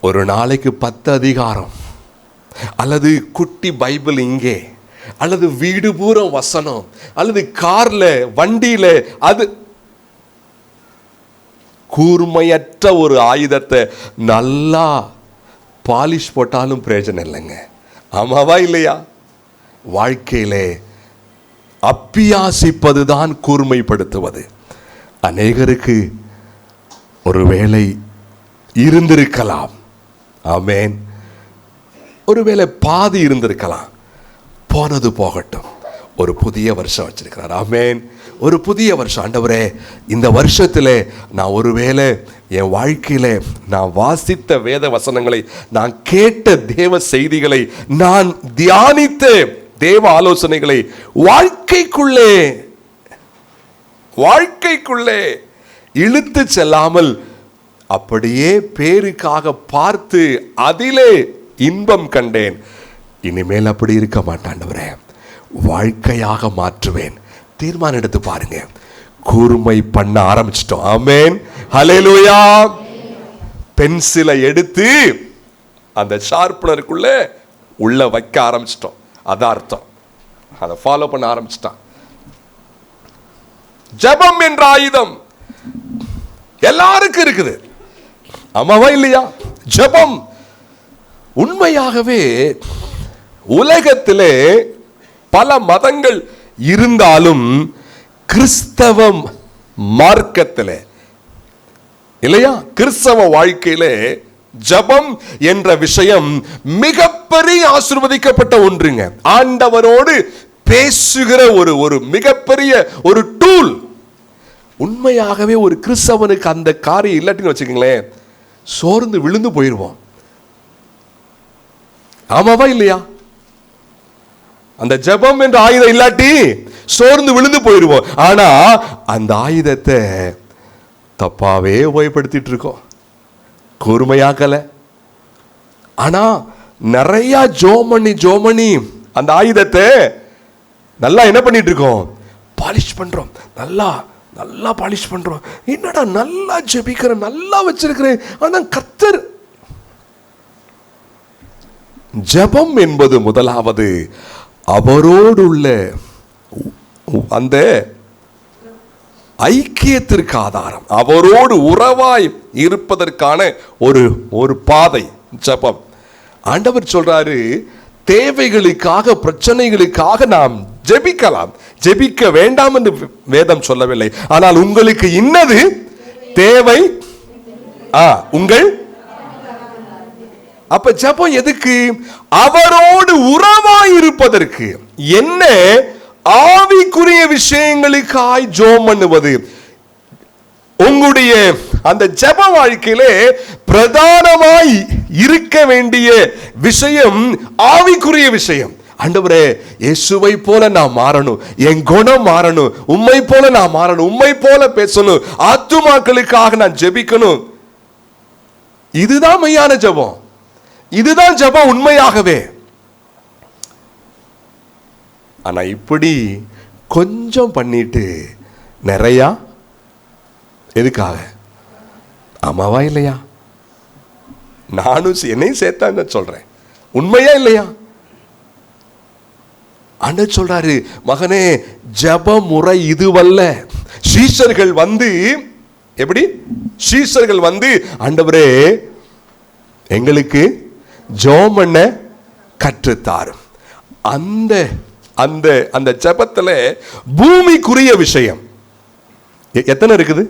ஒரு நாளைக்கு 10 அதிகாரம் அல்லது குட்டி பைபிள் இங்கே, அல்லது வீடு பூரா வசனம், அல்லது கார்ல, வண்டியில, அது கூர்மையற்ற ஒரு ஆயுதத்தை நல்லா பாலிஷ் போட்டாலும் பிரயோஜனம் இல்லைங்க. ஆமாவா இல்லையா? வாழ்க்கையிலே அப்பியாசிப்பதுதான் கூர்மைப்படுத்துவது. அநேகருக்கு ஒருவேளை இருந்திருக்கலாம், ஆமென், ஒருவேளை பாதி இருந்திருக்கலாம். போனது போகட்டும், ஒரு புதிய வருஷம் வச்சிருக்கிறார். ஆமென். ஒரு புதிய வருஷம். ஆண்டவரே, இந்த வருஷத்திலே நான் ஒருவேளை என் வாழ்க்கையில நான் வாசித்த வேத வசனங்களை, நான் கேட்ட தேவ செய்திகளை, நான் தியானித்த தேவ ஆலோசனைகளை வாழ்க்கைக்குள்ளே இழுத்து செல்லாமல் அப்படியே பேருக்காக பார்த்து அதிலே இன்பம் கண்டேன். இனிமேல் அப்படி இருக்க மாட்டேன் ஆண்டவரே, வாழ்க்கையாக மாற்றுவேன். தீர்மானம் எடுத்து பாருங்க. கூர்மை பண்ண ஆரம்பிச்சிட்டோம். ஆமென், ஹல்லேலூயா. பென்சிலை எடுத்து அந்த ஷார்ப்னருக்குள்ள உள்ள வைக்க ஆரம்பிச்சிட்டோம். அதான் அர்த்தம். அதை ஃபாலோ பண்ண ஆரம்பிச்சிட்டான். ஜெபம் என்ற ஆயுதம் எல்லாருக்கும் இருக்குது. ஆமாவா இல்லையா? ஜெபம் உண்மையாகவே உலகத்திலே பல மதங்கள் இருந்தாலும் கிறிஸ்தவ மார்க்கத்திலே இல்லையா, கிறிஸ்தவ வாழ்க்கையிலே ஜெபம் என்ற விஷயம் மிகப்பெரிய ஆசீர்வதிக்கப்பட்ட ஒன்றுங்க. ஆண்டவரோடு பேசுகிற ஒரு மிகப்பெரிய ஒரு டூல். உண்மையாகவே ஒரு கிறிஸ்தவனுக்கு அந்த காரியம் இல்லாட்டின்னு வச்சுக்கோங்களேன், சோர்ந்து விழுந்து போயிடுவோம். ஆமாவா இல்லையா? அந்த ஜெபம் என்ற ஆயுதம் இல்லாட்டி சோர்ந்து விழுந்து போயிடுவோம். ஆனா அந்த ஆயுதத்தை தப்பாவே உபயோகப்படுத்திட்டு இருக்கோம், கூர்மையாக்கல. ஆனா நிறைய ஜோமணி அந்த ஆயுதத்தை நல்லா என்ன பண்ணிட்டு இருக்கோம்? பாலிஷ் பண்றோம். நல்லா பாலிஷ் பண்றோம். என்னடா நல்லா ஜெபிக்கிறேன், நல்லா வச்சிருக்கிறேன், ஆனா கர்த்தர். ஜெபம் என்பது முதலாவது அவரோடு உள்ள அந்த ஐக்கியத்திற்கு ஆதாரம், அவரோடு உறவாய் இருப்பதற்கான ஒரு பாதை ஜெபம். ஆண்டவர் சொல்றாரு, தேவைகளுக்காக, பிரச்சனைகளுக்காக நாம் ஜெபிக்கலாம், ஜெபிக்க வேண்டாம் என்று வேதம் சொல்லவில்லை. ஆனால் உங்களுக்கு இன்னது தேவை, உங்கள். அப்ப ஜெபம் எதுக்கு? அவரோடு உறவாய் இருப்பதற்கு. என்ன? ஆவிக்குரிய விஷயங்களுக்காய் ஜெபம் பண்ணுவது. உங்களுடைய அந்த ஜெப வாழ்க்கையிலே பிரதானமாய் இருக்க வேண்டிய விஷயம் ஆவிக்குரிய விஷயம். ஆண்டவரே, இயேசுவை போல நான் மாறணும், என் குணம் மாறணும், உம்மை போல நான் மாறணும், உம்மை போல பேசணும், ஆத்துமாக்களுக்காக நான் ஜெபிக்கணும். இதுதான் மெய்யான ஜெபம். இதுதான் ஜெபம் உண்மையாகவே. ஆனா இப்படி கொஞ்சம் பண்ணிட்டு நிறையா எதுக்காக? ஆமாவா இல்லையா? நானும் என்னையும் சேர்த்தான் சொல்றேன். உண்மையா இல்லையா? ஆண்டவர் சொல்றாரு, மகனே, ஜெப முறை இதுவல்ல. சீஷர்கள் வந்து எப்படி? சீஷர்கள் வந்து, ஆண்டவரே எங்களுக்கு ஜெபம் பண்ண கற்றுத்தாரும். அந்த அந்த அந்த ஜெபத்துல பூமிக்குரிய விஷயம் எத்தனை இருக்குது?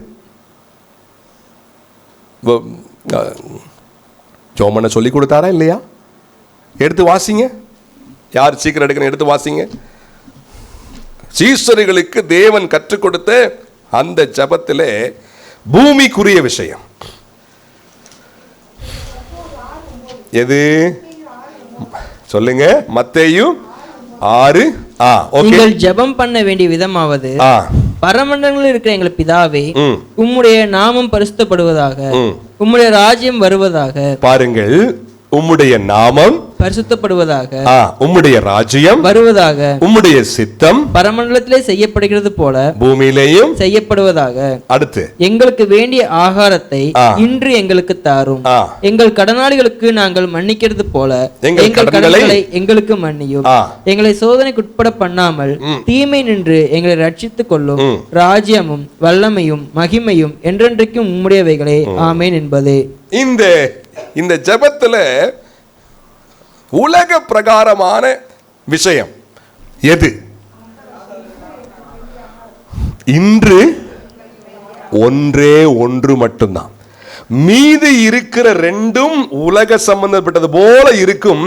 ஜெபம் பண்ண சொல்லி கொடுத்தாரா இல்லையா? எடுத்து வாசிங்க. யார் சீக்கிரம் எடுக்கணும், எடுத்து வாசிங்க. சீஷர்களுக்கு தேவன் கற்றுக் கொடுத்த அந்த ஜெபத்திலே பூமிக்குரிய விஷயம் எது? சொல்லுங்க. மத்தேயு 6. நீங்கள் ஜெபம் பண்ண வேண்டிய விதமாவது, பரமண்டலங்களில் இருக்கிற எங்கள் பிதாவே, உம்முடைய நாமம் பரிசுத்தப்படுவதாக, உம்முடைய ராஜ்யம் வருவதாக. பாருங்கள், உம்முடைய நாமம் பரிசுத்தப்படுவதாக, உம்முடைய ராஜ்யம் வருவதாக, உம்முடைய சித்தம் பரமண்டலத்திலே செய்யப்படுகிறது போல பூமியிலேயும் செய்யப்படுவதாக. அடுத்து, எங்களுக்கு வேண்டிய ஆகாரத்தை இன்று எங்களுக்கு தாரும். எங்கள் கடனாளிகளுக்கு நாங்கள் மன்னிக்கிறது போல எங்கள் கடன்களை எங்களுக்கு மன்னியும். எங்களை சோதனைக்குட்பட பண்ணாமல் தீமை நின்று எங்களை ரட்சித்துக் கொள்ளும். ராஜ்யமும் வல்லமையும் மகிமையும் என்றென்றைக்கும் உம்முடையவைகளே, ஆமேன் என்பதே. இந்த ஜெபத்துல உலக பிரகாரமான விஷயம் எது? இன்று ஒன்றே ஒன்று மட்டும்தான். மீதி இருக்கிற ரெண்டும் உலக சம்பந்தப்பட்டது போல இருக்கும்.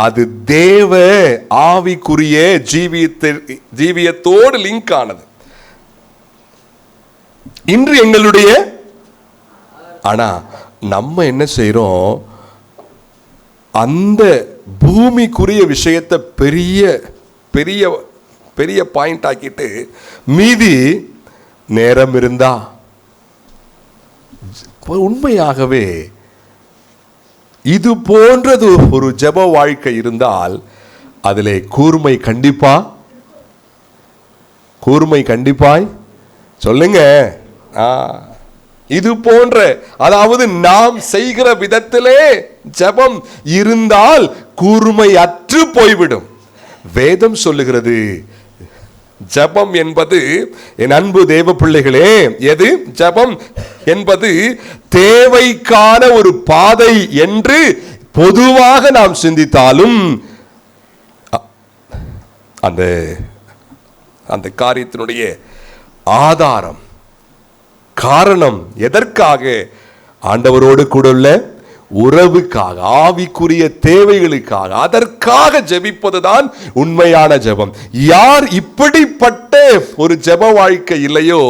அது தேவ ஆவிக்குரிய ஜீவியத்தோடு லிங்க் ஆனது. இன்று எங்களுடைய, ஆனா நம்ம என்ன செய்யறோம், அந்த பூமிக்குரிய விஷயத்தை பெரிய பெரிய பெரிய பாயிண்ட் ஆக்கிட்டு மீதி நேரம் இருந்தா, உண்மையாகவே இது போன்றது ஒரு ஜெப வாழ்க்கை இருந்தால் அதிலே கூர்மை கண்டிப்பாய் சொல்லுங்க. இது போன்ற, அதாவது நாம் செய்கிற விதத்திலே ஜெபம் இருந்தால் கூர்மை அற்று போய்விடும். வேதம் சொல்லுகிறது, ஜெபம் என்பது, என் அன்பு தேவ பிள்ளைகளே, எது ஜெபம் என்பது தேவைக்கான ஒரு பாதை என்று பொதுவாக நாம் சிந்தித்தாலும் அந்த காரியத்தினுடைய ஆதாரம், காரணம் எதற்காக? ஆண்டவரோடு கூட உள்ள உறவுக்காக, ஆவிக்குரிய தேவைகளுக்காக, அதற்காக ஜெபிப்பதுதான் உண்மையான ஜெபம். யார் இப்படிப்பட்ட ஒரு ஜெப வாழ்க்கை இல்லையோ,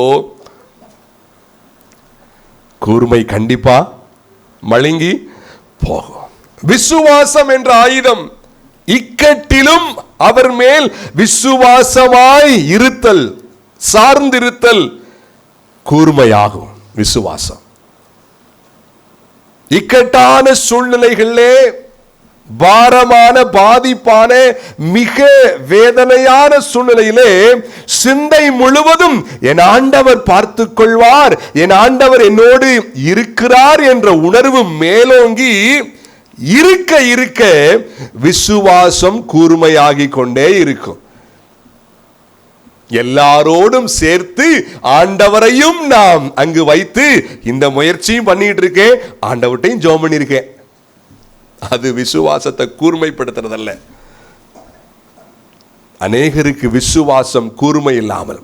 கூர்மை கண்டிப்பா மழுங்கி போகும். விசுவாசம் என்ற ஆயுதம் இக்கட்டிலும் அவர் மேல் விசுவாசமாய் இருத்தல், சார்ந்திருத்தல் கூர்மையாகும். விசுவாசம் இக்கட்டான சூழ்நிலைகளிலே, பாரமான பாதிப்பான மிக வேதனையான சூழ்நிலையிலே சிந்தை முழுவதும் என் ஆண்டவர் பார்த்துக் கொள்வார், என் ஆண்டவர் என்னோடு இருக்கிறார் என்ற உணர்வு மேலோங்கி இருக்க இருக்க விசுவாசம் கூர்மையாகிக் கொண்டே இருக்கும். எல்லாரோடும் சேர்த்து ஆண்டவரையும் நாம் அங்கு வைத்து இந்த முயற்சியும் பண்ணிட்டு இருக்கேன், ஆண்டவர்ட்டையும் ஜெபம் பண்ணியிருக்கேன். அது விசுவாசத்தை கூர்மைப்படுத்துறதல்ல. அநேகருக்கு விசுவாசம் கூர்மை இல்லாமல்,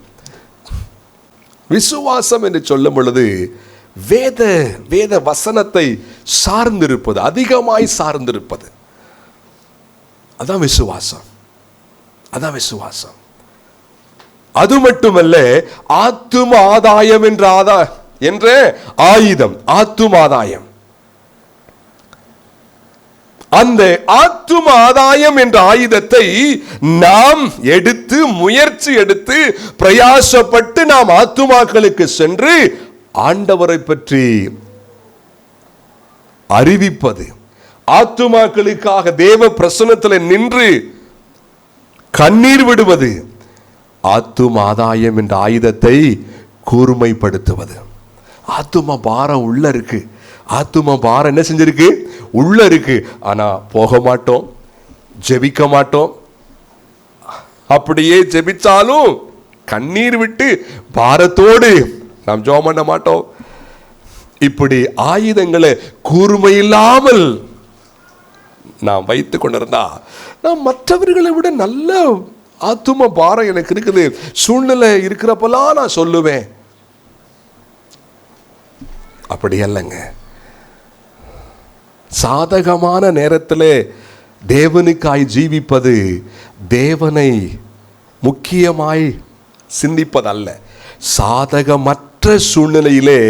விசுவாசம் என்று சொல்லும் பொழுது வேத வசனத்தை சார்ந்திருப்பது, அதிகமாய் சார்ந்திருப்பது, அதான் விசுவாசம். அதான் விசுவாசம். அது மட்டுமல்ல, ஆத்தும ஆதாயம் என்ற ஆயுதம், ஆத்தும ஆதாயம். அந்த ஆத்தும ஆதாயம் என்ற ஆயுதத்தை நாம் எடுத்து, முயற்சி எடுத்து, பிரயாசப்பட்டு நாம் ஆத்துமாக்களுக்கு சென்று ஆண்டவரை பற்றி அறிவிப்பது, ஆத்துமாக்களுக்காக தேவ பிரசன்னத்தில் நின்று கண்ணீர் விடுவது, ஆத்தும ஆதாயம் என்ற ஆயுதத்தை கூர்மைப்படுத்துவது. ஆத்தும பாரம் உள்ள இருக்கு, ஆத்தும பாரம் என்ன செஞ்சிருக்கு, உள்ள இருக்கு. ஆனா போக மாட்டோம், ஜெபிக்க மாட்டோம். அப்படியே ஜெபிச்சாலும் கண்ணீர் விட்டு பாரத்தோடு நாம் ஜெபம் பண்ண மாட்டோம். இப்படி ஆயுதங்களை கூர்மை இல்லாமல் நாம் வைத்துக் கொண்டிருந்தா, நாம் மற்றவர்களை விட நல்ல ஆத்தும பாரம் எனக்கு இருக்குது, சூழ்நிலை இருக்கிறப்பெல்லாம் நான் சொல்லுவேன். அப்படி அல்லங்க. சாதகமான நேரத்தில் தேவனுக்காய் ஜீவிப்பது தேவனை முக்கியமாய் சிந்திப்பதல்ல. சாதகமற்ற சூழ்நிலையிலே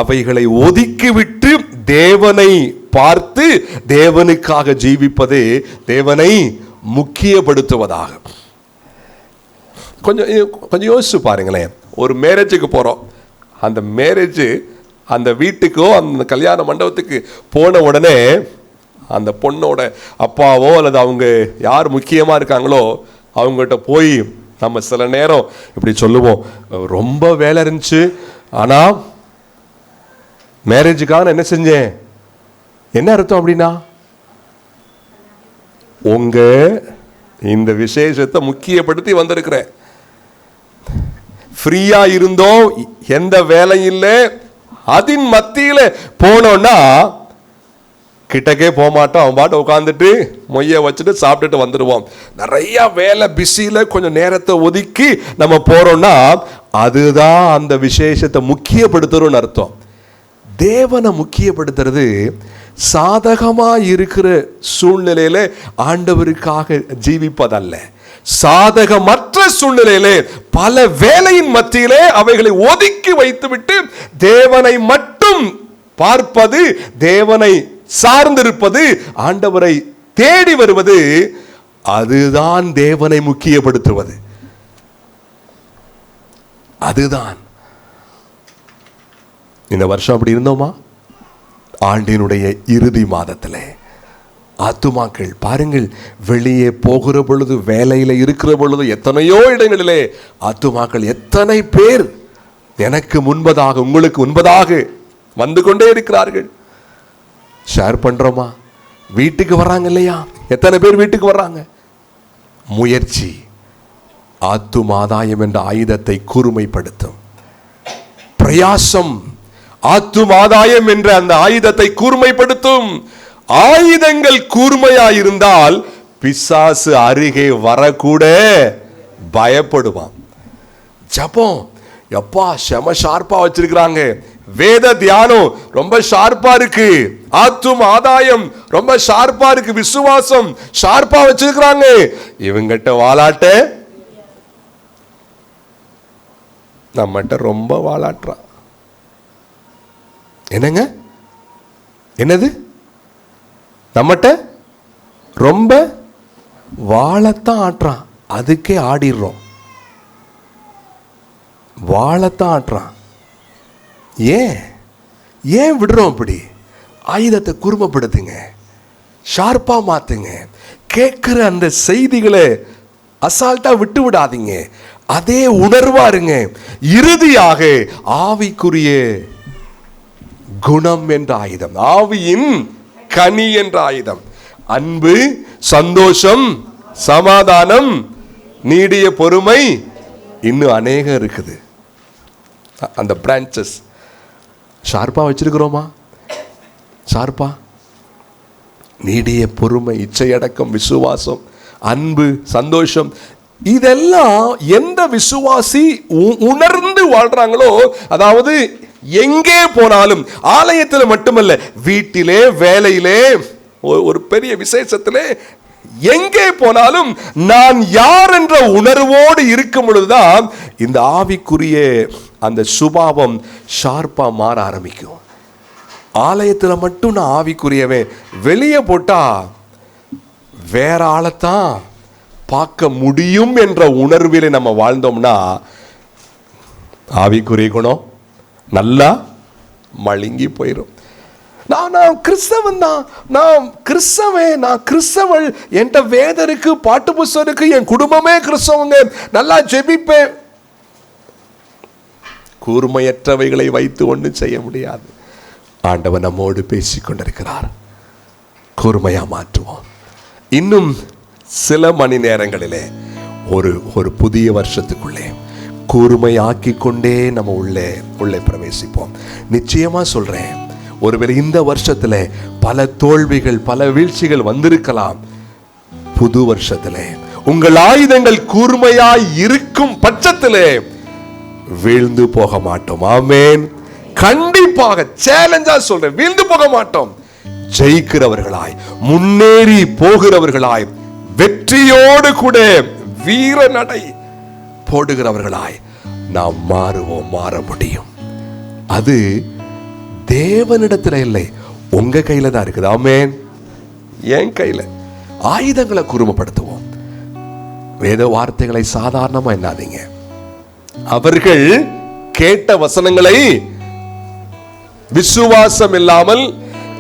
அவைகளை ஒதுக்கிவிட்டு தேவனை பார்த்து தேவனுக்காக ஜீவிப்பது தேவனை முக்கியப்படுத்துவதாகும். கொஞ்சம் யோசிச்சு பாருங்களேன். ஒரு மேரேஜுக்கு போகிறோம், அந்த மேரேஜ் அந்த வீட்டுக்கோ அந்த கல்யாண மண்டபத்துக்கு போன உடனே அந்த பொண்ணோட அப்பாவோ அல்லது அவங்க யார் முக்கியமாக இருக்காங்களோ அவங்ககிட்ட போய் நம்ம சில நேரம் இப்படி சொல்லுவோம், ரொம்ப வேலை இருந்துச்சு, ஆனால் மேரேஜுக்காக நான் என்ன செஞ்சேன். என்ன அர்த்தம் அப்படின்னா, உங்க இந்த விசேஷத்தை முக்கியப்படுத்தி வந்திருக்கிறேன். ஃப்ரீயா இருந்தோம், எந்த வேலையும் இல்லை, அதன் மத்தியில போனோம்னா கிட்டக்கே போக மாட்டோம். அவன் பாட்டு உட்காந்துட்டு மொய்ய வச்சுட்டு சாப்பிட்டுட்டு வந்துடுவோம். நிறைய வேலை பிஸியில் கொஞ்சம் நேரத்தை ஒதுக்கி நம்ம போறோம்னா அதுதான் அந்த விசேஷத்தை முக்கியப்படுத்துறோம்னு அர்த்தம். தேவனை முக்கியப்படுத்துறது சாதகமா இருக்கிற சூழ்நிலையில ஆண்டவருக்காக ஜீவிப்பதல்ல, சாதகமற்ற சூழ்நிலையிலே பல வேலையின் மத்தியிலே அவைகளை ஒதுக்கி வைத்துவிட்டு தேவனை மட்டும் பார்ப்பது, தேவனை சார்ந்திருப்பது, ஆண்டவரை தேடி வருவது, அதுதான் தேவனை முக்கியப்படுத்துவது. அதுதான் இந்த வருஷம் அப்படி இருந்தோமா? ஆண்டினுடைய இறுதி மாதத்திலே ஆத்துமாக்கள் பாருங்கள், வெளியே போகிற பொழுது, வேலையில் இருக்கிற பொழுது, எத்தனையோ இடங்களிலே ஆத்துமாக்கள் எத்தனை பேர் எனக்கு முன்பதாக, உங்களுக்கு முன்பதாக வந்து கொண்டே இருக்கிறார்கள். ஷேர் பண்றோமா? வீட்டுக்கு வர்றாங்க இல்லையா? எத்தனை பேர் வீட்டுக்கு வர்றாங்க? முயற்சி ஆத்துமாதாயம் என்ற ஆயுதத்தை கூர்மைப்படுத்தும். பிரயாசம் ஆத்துமாதாயம் என்ற அந்த ஆயுதத்தை கூர்மைப்படுத்தும். ஆயுதங்கள் கூர்மையாயிருந்தால் பிசாசு அருகே வரக்கூட பயப்படுவான். ஜபம் எப்பா செம ஷார்ப்பா வச்சிருக்கிறாங்க, வேத தியானம் ரொம்ப ஷார்ப்பா இருக்கு, ஆத்தும் ஆதாயம் ரொம்ப ஷார்ப்பா இருக்கு, விசுவாசம் ஷார்ப்பா வச்சிருக்கிறாங்க, இவங்கிட்ட வாலாட்ட நம்மகிட்ட ரொம்ப வாலாட்டுறான். என்னங்க, என்னது? நம்மகிட்ட ரொம்ப வாழத்தான் ஆட்டுறான், அதுக்கே ஆடிடுறோம். வாழத்தான் ஆட்டுறான். ஏன் விடுறோம்? அப்படி ஆயுதத்தை குறும்பப்படுத்துங்க, ஷார்ப்பா மாத்துங்க. கேட்கிற அந்த செய்திகளை அசால்ட்டா விட்டு விடாதீங்க, அதே உணர்வா இருங்க. இறுதியாக ஆவிக்குரிய குணம் என்ற ஆயுதம், ஆவியின் கனி என்ற ஆயுதம், அன்பு, சந்தோஷம், சமாதானம், நீடிய பொறுமை, இன்னும் அநேகம் இருக்குது. அந்த பிரான்சஸ் ஷார்ப்பா வச்சிருக்கிறோமா? ஷார்ப்பா நீடிய பொறுமை, இச்சையடக்கம், விசுவாசம், அன்பு, சந்தோஷம், இதெல்லாம் எந்த விசுவாசி உணர்ந்து வாழ்றாங்களோ, அதாவது எங்கே போனாலும், ஆலயத்தில் மட்டுமல்ல, வீட்டிலே, வேலையிலே, ஒரு பெரிய விசேஷத்திலே, எங்கே போனாலும் நான் யார் என்ற உணர்வோடு இருக்கும் பொழுதுதான் இந்த ஆவிக்குரிய அந்த சுபாவம் ஷார்ப்பா மாற ஆரம்பிக்கும். ஆலயத்தில் மட்டும் நான் ஆவிக்குரியவன், வெளியே போட்டா வேற ஆளைத்தான் பார்க்க முடியும் என்ற உணர்விலே நம்ம வாழ்ந்தோம்னா ஆவிக்குரிய குணம் நல்லா மழுங்கி போயிடும். நான் கிறிஸ்தவன் தான், நான் கிறிஸ்தவன், நான் கிறிஸ்தவள், என்கிட்ட வேதம் இருக்கு, பாட்டு புஸ்தகம் இருக்கு, என் குடும்பமே கிறிஸ்தவங்க, நல்லா ஜெபிப்பேன். கூர்மையற்றவைகளை வைத்து ஒன்றும் செய்ய முடியாது. ஆண்டவர் நம்மோடு பேசிக் கொண்டிருக்கிறார். கூர்மையா மாற்றுவோம். இன்னும் சில மணி நேரங்களிலே ஒரு புதிய வருஷத்துக்குள்ளே கூர்மையாக்கி கொண்டே நம்ம உள்ளே பிரவேசிப்போம். நிச்சயமா சொல்றேன், ஒருவேளை இந்த வருஷத்துல பல தோல்விகள், பல வீழ்ச்சிகள் வந்திருக்கலாம். புது வருஷத்திலே உங்கள் ஆயுதங்கள் கூர்மையாய் இருக்கும் பட்சத்திலே வீழ்ந்து போக மாட்டோம். ஆமென். கண்டிப்பாக சேலஞ்சா சொல்றேன், வீழ்ந்து போக மாட்டோம். ஜெயிக்கிறவர்களாய், முன்னேறி போகிறவர்களாய், வெற்றியோடு கூட வீர நடை போடுகிறவர்களாய் நாம் மாறுவோம், மாற முடியும். அது தேவனிடத்துல இல்லை, உங்க கையில தான் இருக்குது. ஆமென். என் கையில. ஆயுதங்களை கூர்மைப்படுத்துவோம். வேத வார்த்தைகளை சாதாரணமா எண்ணாதீங்க. அவர்கள் கேட்ட வசனங்களை விசுவாசம் இல்லாமல்,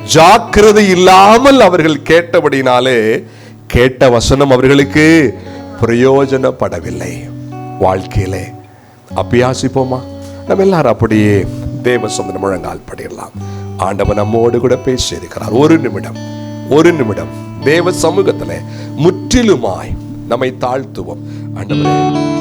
ஜாக்கிரதை இல்லாமல் அவர்கள் கேட்டபடினாலே கேட்ட வசனம் அவர்களுக்கு பிரயோஜனப்படவில்லை. வாழ்க்கையிலே அபியாசிப்போமா? நம்ம எல்லாரும் அப்படியே தேவ சமூக முழங்கால் படிடலாம். ஆண்டவன் நம்மோடு கூட பேசி இருக்கிறார். ஒரு நிமிடம் தேவ சமூகத்திலே முற்றிலுமாய் நம்மை தாழ்த்துவோம். ஆண்டவரே,